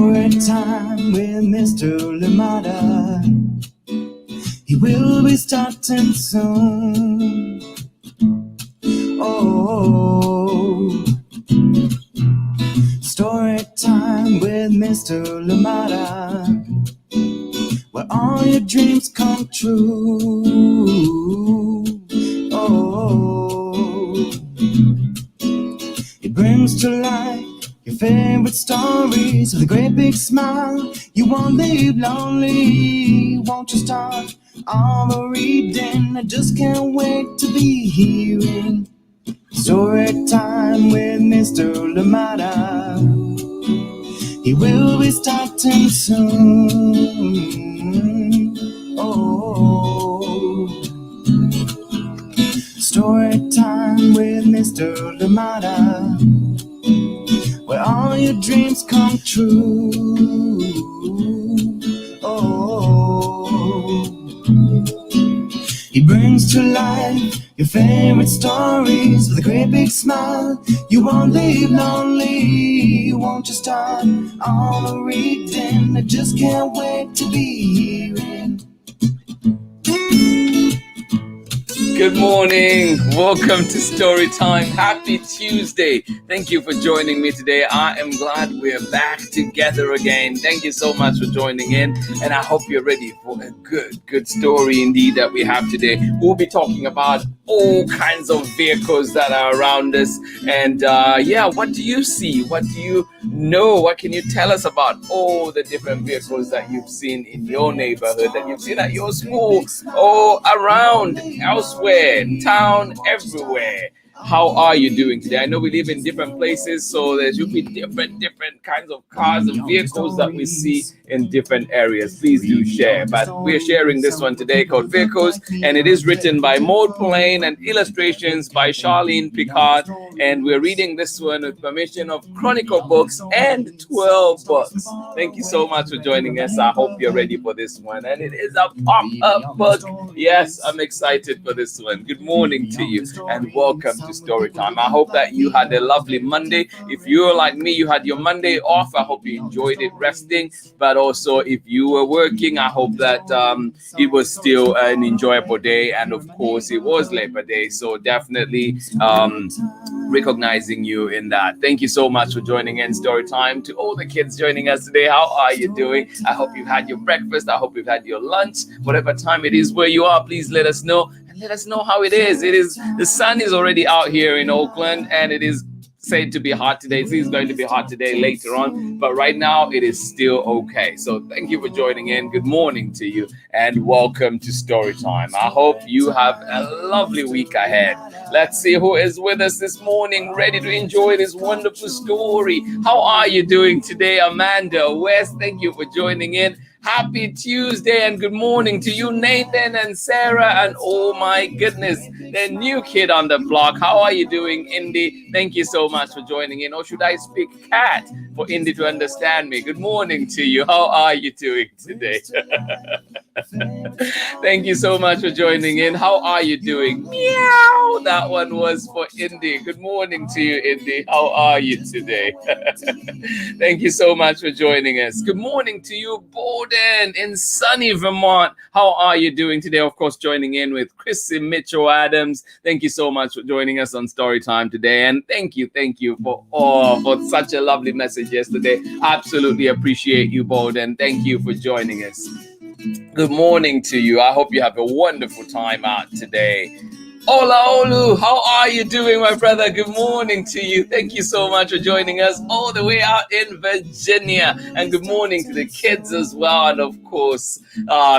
Story time with Mr. Lamada. He will be starting soon. Oh, story time with Mr. Lamada, where all your dreams come true. Oh, he brings to life your favorite stories with a great big smile. You won't leave lonely, won't you start all the reading? I just can't wait to be hearing story time with Mr. Lamada. He will be starting soon. Oh, story time with Mr. Lamada, where all your dreams come true. Oh, he brings to life your favorite stories with a great big smile. You won't leave lonely, won't you start all the reading? I just can't wait to be hearing. Good morning. Welcome to Story Time. Happy Tuesday. Thank you for joining me today. I am glad we're back together again. Thank you so much for joining in, and I hope you're ready for a good story indeed that we have today. We'll be talking about all kinds of vehicles that are around us, and what do you see? What do you know? What can you tell us about all the different vehicles that you've seen in your neighborhood, that you've seen at your school, or around elsewhere, in town, everywhere? How are you doing today? I know we live in different places, so there should be different kinds of cars and vehicles that we see in different areas. Please do share. But we're sharing this one today called Vehicles, and it is written by MAUD POULAIN and illustrations by CHARLINE Piccard. And we're reading this one with permission of Chronicle Books and 12 books. Thank you so much for joining us. I hope you're ready for this one. And it is a pop-up book. Yes, I'm excited for this one. Good morning to you, and welcome to Story Time. I hope that you had a lovely Monday. If you're like me, you had your Monday off. I hope you enjoyed it resting. But also, if you were working, I hope that it was still an enjoyable day. And of course, it was Labor Day. So definitely recognizing you in that. Thank you so much for joining in Story Time. To all the kids joining us today, how are you doing? I hope you've had your breakfast. I hope you've had your lunch. Whatever time it is where you are, please let us know. Let us know how it is. The sun is already out here in Oakland, and it is said to be hot today. It is going to be hot today later on, but right now it is still okay. So thank you for joining in. Good morning to you, and welcome to Story Time. I hope you have a lovely week ahead. Let's see who is with us this morning, ready to enjoy this wonderful story. How are you doing today, Amanda, West? Thank you for joining in. Happy Tuesday, and good morning to you, Nathan and Sarah, and oh my goodness, the new kid on the block. How are you doing, Indy? Thank you so much for joining in. Or should I speak cat for Indy to understand me? Good morning to you. How are you doing today? Thank you so much for joining in. How are you doing? Meow. That one was for Indy. Good morning to you, Indy. How are you today? Thank you so much for joining us. Good morning to you, Borden in sunny Vermont. How are you doing today? Of course, joining in with Chrissy Mitchell Adams. Thank you so much for joining us on Story Time today. And thank you for such a lovely message yesterday. Absolutely appreciate you, Borden. Thank you for joining us. Good morning to you. I hope you have a wonderful time out today. Ola Olu, how are you doing, my brother? Good morning to you. Thank you so much for joining us all the way out in Virginia. And good morning to the kids as well. And of course,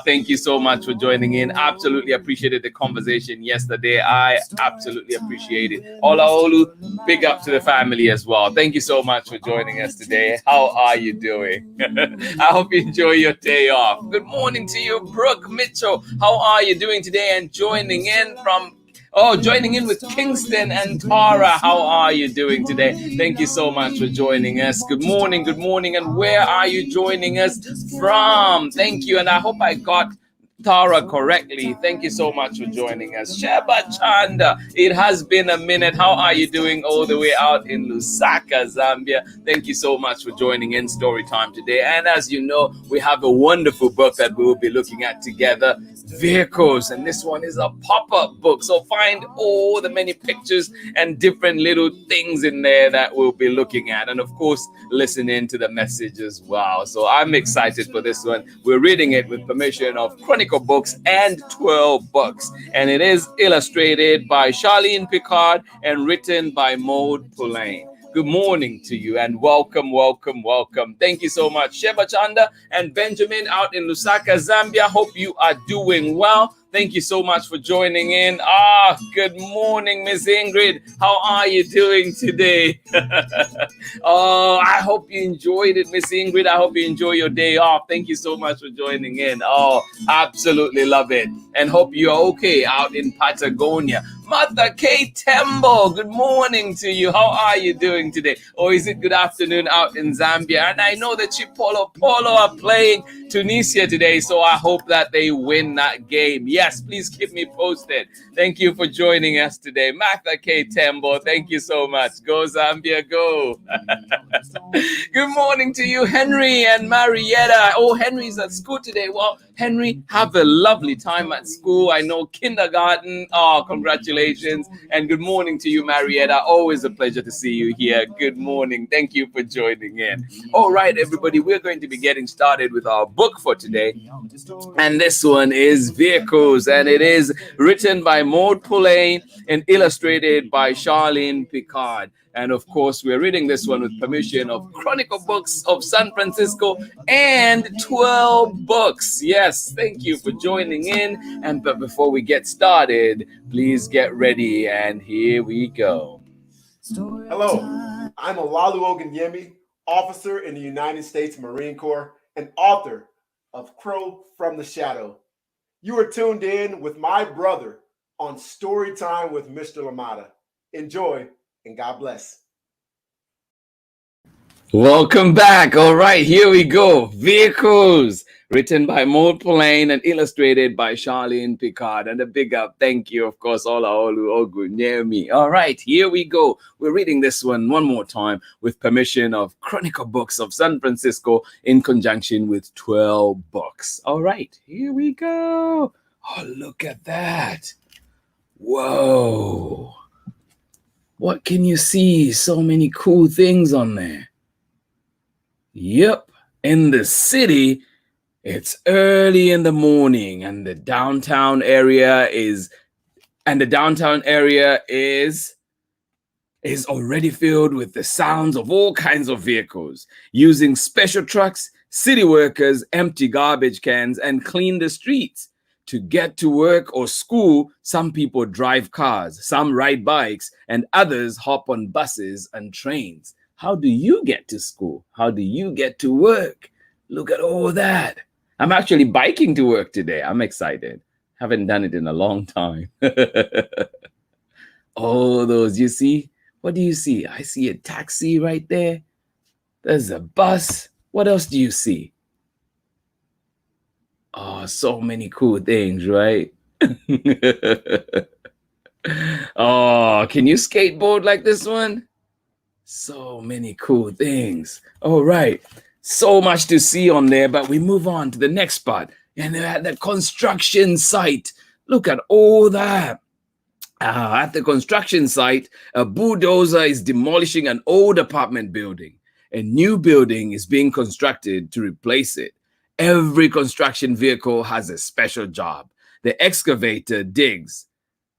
thank you so much for joining in. Absolutely appreciated the conversation yesterday. I absolutely appreciate it. Ola Olu, big up to the family as well. Thank you so much for joining us today. How are you doing? I hope you enjoy your day off. Good morning to you, Brooke Mitchell. How are you doing today? And joining in with Kingston and Tara. How are you doing today? Thank you so much for joining us. Good morning. And where are you joining us from? Thank you. And I hope I got Tara correctly. Thank you so much for joining us. Sheba Chanda, it has been a minute. How are you doing all the way out in Lusaka, Zambia? Thank you so much for joining in Story Time today. And as you know, we have a wonderful book that we will be looking at together, Vehicles. And this one is a pop-up book. So find all the many pictures and different little things in there that we'll be looking at. And of course, listening to the message as well. So I'm excited for this one. We're reading it with permission of Chronicle Books and 12 Books. And it is illustrated by CHARLINE Picard and written by MAUD POULAIN. Good morning to you and welcome, welcome, welcome. Thank you so much, Sheba Chanda and Benjamin out in Lusaka, Zambia. Hope you are doing well. Thank you so much for joining in. Good morning, Miss Ingrid. How are you doing today? I hope you enjoyed it, Miss Ingrid. I hope you enjoy your day off. Thank you so much for joining in. Absolutely love it. And hope you're okay out in Patagonia. Martha K. Tembo, good morning to you. How are you doing today? Or is it good afternoon out in Zambia? And I know that Chipolo are playing Tunisia today, so I hope that they win that game. Yes, please keep me posted. Thank you for joining us today. Martha K. Tembo, thank you so much. Go Zambia, go. Good morning to you, Henry and Marietta. Oh, Henry's at school today. Well, Henry, have a lovely time at school. I know kindergarten. Congratulations. And good morning to you, Marietta. Always a pleasure to see you here. Good morning. Thank you for joining in. All right, everybody, we're going to be getting started with our book for today. And this one is Vehicles, and it is written by MAUD POULAIN and illustrated by CHARLINE Picard. And of course, we're reading this one with permission of Chronicle Books of San Francisco and 12 Books. Yes, thank you for joining in. But before we get started, please get ready. And here we go. Hello, I'm Olalu Ogunyemi, officer in the United States Marine Corps and author of Crow from the Shadow. You are tuned in with my brother on Story Time with Mr. Lamada. Enjoy. And God bless. Welcome back. All right, here we go. Vehicles, written by MAUD POULAIN and illustrated by CHARLINE Picard. And a big up thank you, of course, Olaolu Ogunyemi. All right, here we go. We're reading this one more time with permission of Chronicle Books of San Francisco in conjunction with 12 Books. All right, here we go. Oh, look at that. Whoa. What can you see? So many cool things on there. Yep, in the city, it's early in the morning, and the downtown area is already filled with the sounds of all kinds of vehicles. Using special trucks, city workers empty garbage cans and clean the streets. To get to work or school, some people drive cars, some ride bikes, and others hop on buses and trains. How do you get to school? How do you get to work? Look at all that. I'm actually biking to work today. I'm excited. Haven't done it in a long time. All those, you see? What do you see? I see a taxi right there. There's a bus. What else do you see? Oh, so many cool things, right? Oh, can you skateboard like this one? So many cool things. All right. So much to see on there, but we move on to the next part. And they're at the construction site. Look at all that. At the construction site, a bulldozer is demolishing an old apartment building. A new building is being constructed to replace it. Every construction vehicle has a special job. The excavator digs,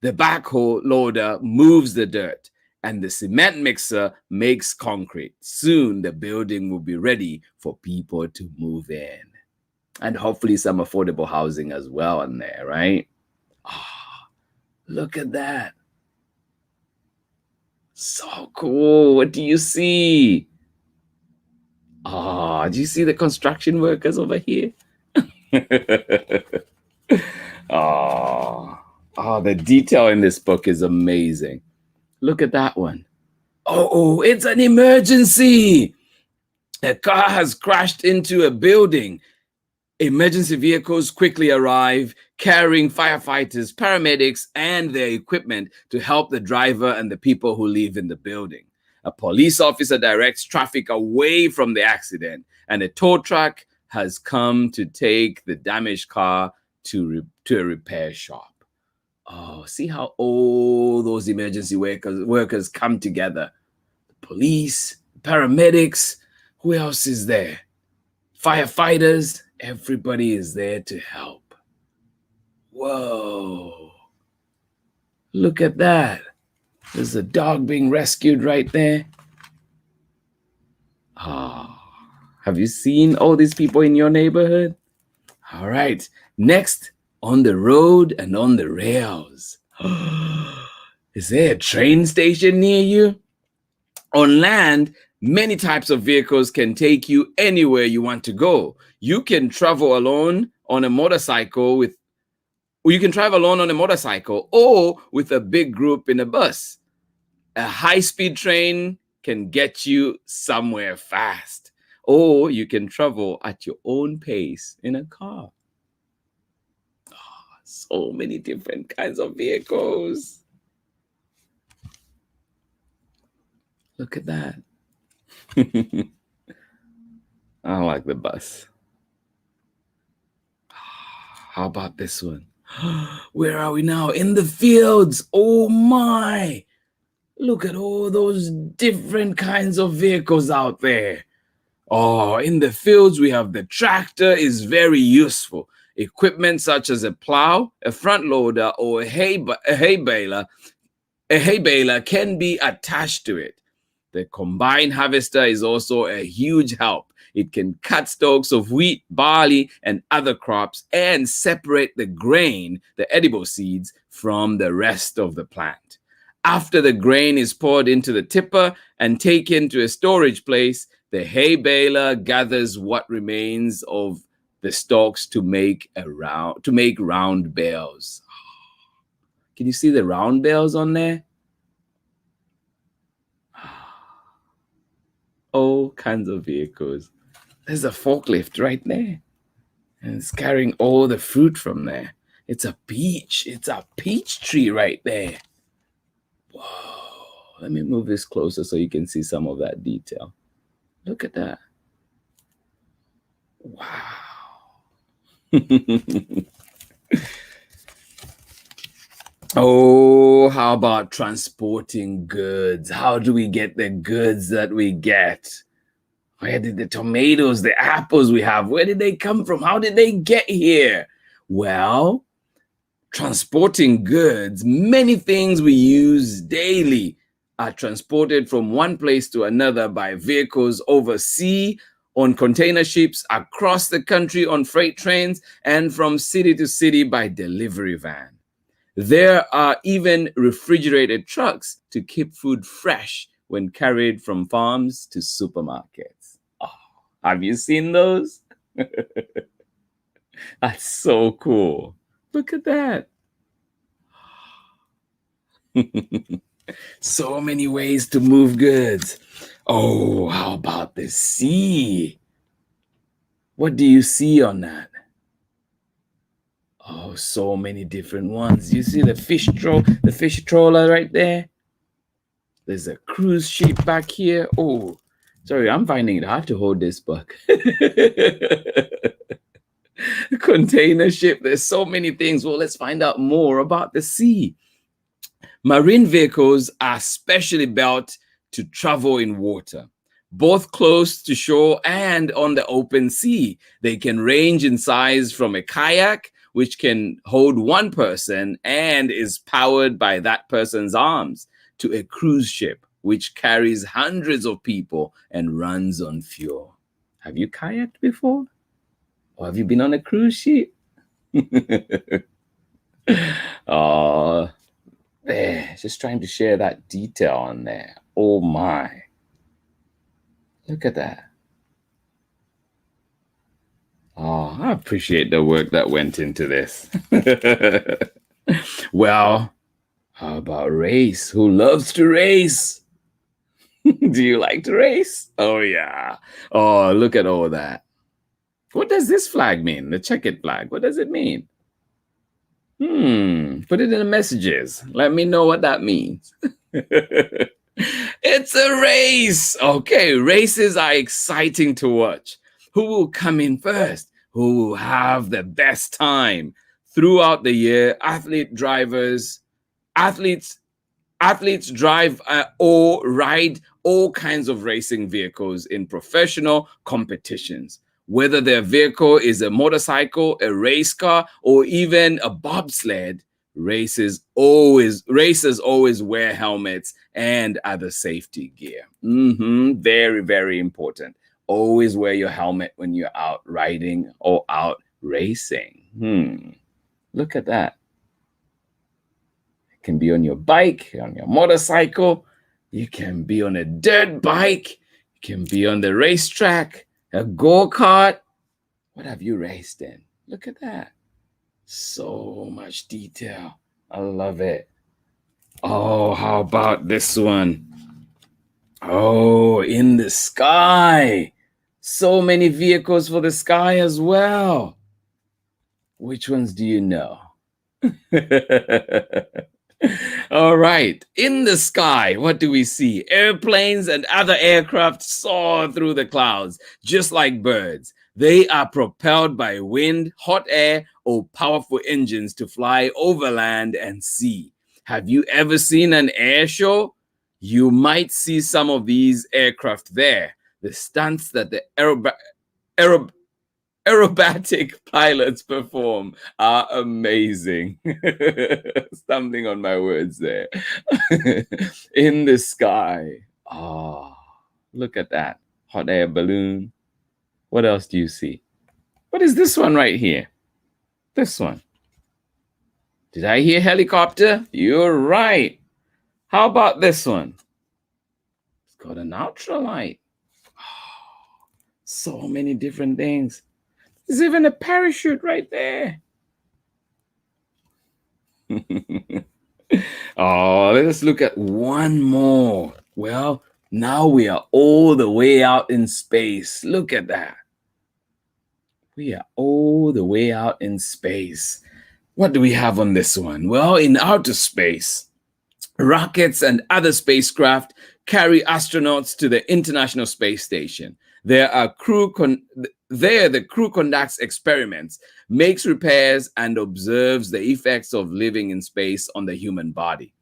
the backhoe loader moves the dirt, and the cement mixer makes concrete. Soon the building will be ready for people to move in. And hopefully some affordable housing as well in there, right? Look at that. So cool. What do you see? Do you see the construction workers over here? The detail in this book is amazing. Look at that one. Oh, it's an emergency. A car has crashed into a building. Emergency vehicles quickly arrive, carrying firefighters, paramedics, and their equipment to help the driver and the people who live in the building. A police officer directs traffic away from the accident, and a tow truck has come to take the damaged car to a repair shop. Oh, see how all those emergency workers come together. The police, paramedics, who else is there? Firefighters, everybody is there to help. Whoa. Look at that. There's a dog being rescued right there. Ah, have you seen all these people in your neighborhood? All right, next, on the road and on the rails. Is there a train station near you? On land, many types of vehicles can take you anywhere you want to go. You can travel alone on a motorcycle or with a big group in a bus. A high-speed train can get you somewhere fast, or you can travel at your own pace in a car. Oh, so many different kinds of vehicles. Look at that. I like the bus. How about this one? Where are we now? In the fields. Oh my. Look at all those different kinds of vehicles out there. Oh, in the fields, we have the tractor is very useful. Equipment such as a plow, a front loader, or a hay baler can be attached to it. The combine harvester is also a huge help. It can cut stalks of wheat, barley, and other crops and separate the grain, the edible seeds, from the rest of the plant. After the grain is poured into the tipper and taken to a storage place, the hay baler gathers what remains of the stalks to make round bales. Can you see the round bales on there? All kinds of vehicles. There's a forklift right there, and it's carrying all the fruit from there. It's a peach. It's a peach tree right there. Whoa. Let me move this closer so you can see some of that detail. Look at that. Wow. Oh, how about transporting goods? How do we get the goods that we get? Where did the tomatoes, the apples we have, where did they come from? How did they get here? Well, transporting goods, many things we use daily are transported from one place to another by vehicles over sea, on container ships, across the country on freight trains, and from city to city by delivery van. There are even refrigerated trucks to keep food fresh when carried from farms to supermarkets. Oh, have you seen those? That's so cool. Look at that. So many ways to move goods. Oh, how about the sea? What do you see on that? Oh, so many different ones. You see the fish trawler right there? There's a cruise ship back here. Oh, sorry, I'm finding it hard to hold this book. Container ship. There's so many things. Well, let's find out more about the sea. Marine vehicles are specially built to travel in water, both close to shore and on the open sea. They can range in size from a kayak, which can hold one person and is powered by that person's arms, to a cruise ship, which carries hundreds of people and runs on fuel. Have you kayaked before? Or have you been on a cruise ship? Oh, there, just trying to share that detail on there. Oh my. Look at that. Oh, I appreciate the work that went into this. Well, how about race? Who loves to race? Do you like to race? Oh, yeah. Oh, look at all that. What does this flag mean? The checkered flag. What does it mean? Put it in the messages. Let me know what that means. It's a race. Okay, races are exciting to watch. Who will come in first? Who will have the best time? Throughout the year, athletes drive or ride all kinds of racing vehicles in professional competitions. Whether their vehicle is a motorcycle, a race car, or even a bobsled, racers always wear helmets and other safety gear. Very, very important. Always wear your helmet when you're out riding or out racing. Look at that. It can be on your bike, on your motorcycle. You can be on a dirt bike. You can be on the racetrack, a go-kart. What have you raced in? Look at that. So much detail. I love it. Oh, how about this one? Oh, in the sky. So many vehicles for the sky as well. Which ones do you know? All right. In the sky, what do we see? Airplanes and other aircraft soar through the clouds, just like birds. They are propelled by wind, hot air, or powerful engines to fly over land and sea. Have you ever seen an air show? You might see some of these aircraft there. The stunts that the aerobatic pilots perform are amazing. Stumbling on my words there. In the sky. Oh, look at that. Hot air balloon. What else do you see? What is this one right here? This one. Did I hear helicopter? You're right. How about this one? It's called an ultralight. Oh, so many different things. There's even a parachute right there. Oh, let us look at one more. Well, now we are all the way out in space. Look at that. We are all the way out in space. What do we have on this one? Well, in outer space, rockets and other spacecraft carry astronauts to the International Space Station. There, the crew conducts experiments, makes repairs, and observes the effects of living in space on the human body.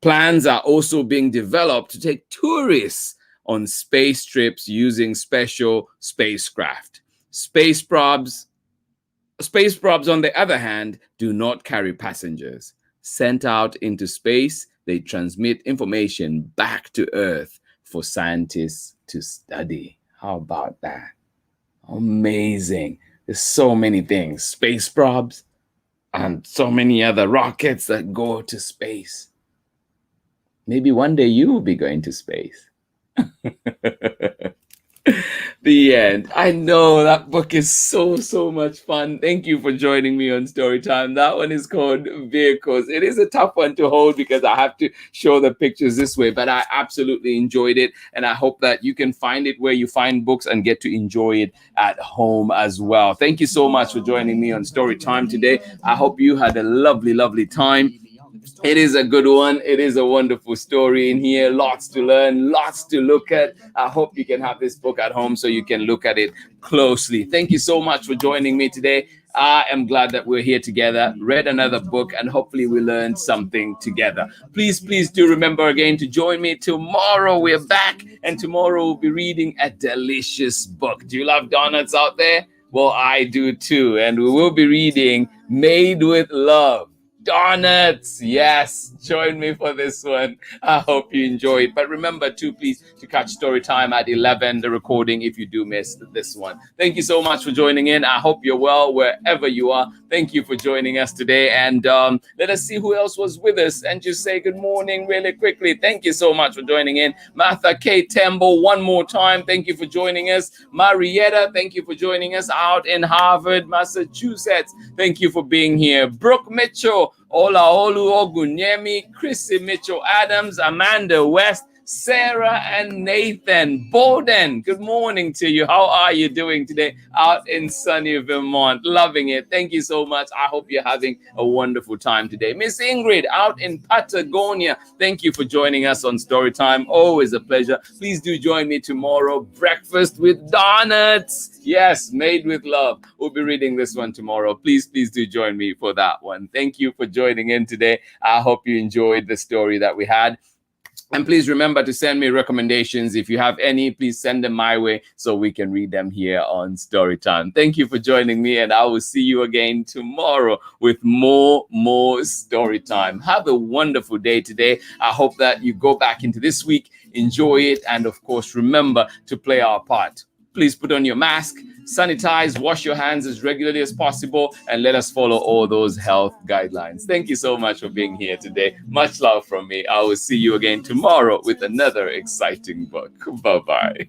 Plans are also being developed to take tourists on space trips using special spacecraft. Space probes, on the other hand, do not carry passengers. Sent out into space, they transmit information back to Earth for scientists to study. How about that? Amazing. There's so many things. Space probes and so many other rockets that go to space. Maybe one day you will be going to space. The end. I know that book is so much fun. Thank you for joining me on Storytime. That one is called Vehicles. It is a tough one to hold because I have to show the pictures this way, but I absolutely enjoyed it, and I hope that you can find it where you find books and get to enjoy it at home as well. Thank you so much for joining me on Storytime today. I hope you had a lovely time. It is a good one. It is a wonderful story in here. Lots to learn, lots to look at. I hope you can have this book at home so you can look at it closely. Thank you so much for joining me today. I am glad that we're here together, read another book, and hopefully we learned something together. Please do remember again to join me tomorrow. We're back, and tomorrow we'll be reading a delicious book. Do you love donuts out there? Well, I do too. And we will be reading Made with Love. Donuts, yes, join me for this one. I hope you enjoy it. But remember too, please, to catch Storytime at 11, the recording, if you do miss this one. Thank you so much for joining in. I hope you're well wherever you are. Thank you for joining us today. And let us see who else was with us and just say good morning really quickly. Thank you so much for joining in. Martha K. Temple, one more time. Thank you for joining us. Marietta, thank you for joining us out in Harvard, Massachusetts. Thank you for being here. Brooke Mitchell, Olaolu Ogunyemi, Chrissy Mitchell Adams, Amanda West, Sarah and Nathan. Bowden, good morning to you. How are you doing today out in sunny Vermont? Loving it. Thank you so much. I hope you're having a wonderful time today. Miss Ingrid out in Patagonia. Thank you for joining us on Storytime. Always a pleasure. Please do join me tomorrow. Breakfast with donuts. Yes, made with love. We'll be reading this one tomorrow. Please do join me for that one. Thank you for joining in today. I hope you enjoyed the story that we had. And please remember to send me recommendations. If you have any, please send them my way so we can read them here on Storytime. Thank you for joining me, and I will see you again tomorrow with more Storytime. Have a wonderful day today. I hope that you go back into this week, enjoy it, and of course, remember to play our part. Please put on your mask, sanitize, wash your hands as regularly as possible, and let us follow all those health guidelines. Thank you so much for being here today. Much love from me. I will see you again tomorrow with another exciting book. Bye-bye.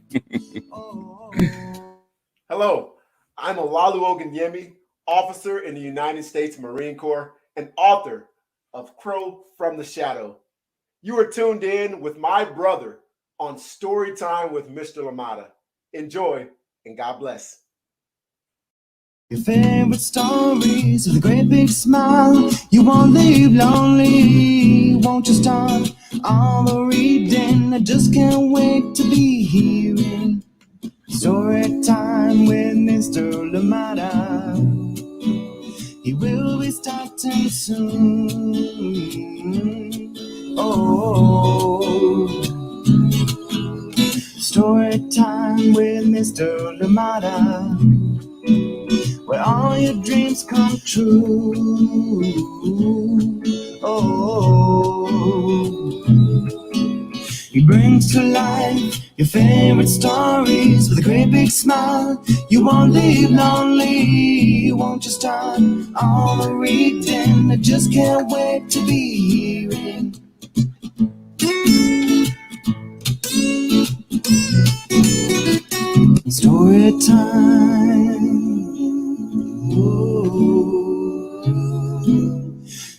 Hello, I'm Olalu Ogunyemi, officer in the United States Marine Corps and author of Crow from the Shadow. You are tuned in with my brother on Storytime with Mr. Lamada. Enjoy, and God bless. Your favorite stories with a great big smile. You won't leave lonely. Won't you start all the reading? I just can't wait to be hearing story time with Mr. Lamada. He will be starting soon. Oh. Story time with Mr. Lamada, where all your dreams come true. Oh, he brings to life your favorite stories with a great big smile. You won't leave lonely. Won't you start all the reading? I just can't wait to be hearing. Story time. Ooh.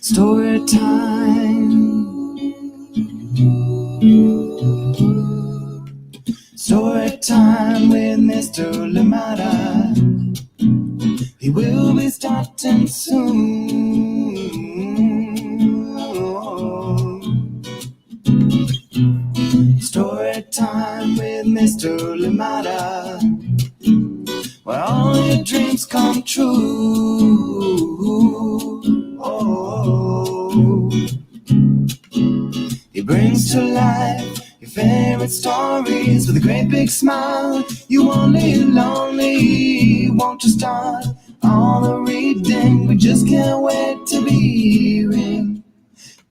Story time. Story time with Mr. Lamada. He will be starting soon. Story time with Mr. Lamada, where all your dreams come true. Oh, he brings to life your favorite stories with a great big smile. You won't leave lonely. Won't you start all the reading? We just can't wait to be hearing.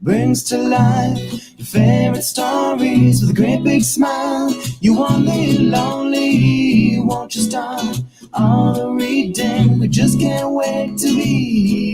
Brings to life your favorite stories with a great big smile. You won't leave lonely. Won't you start all the reading? We just can't wait to be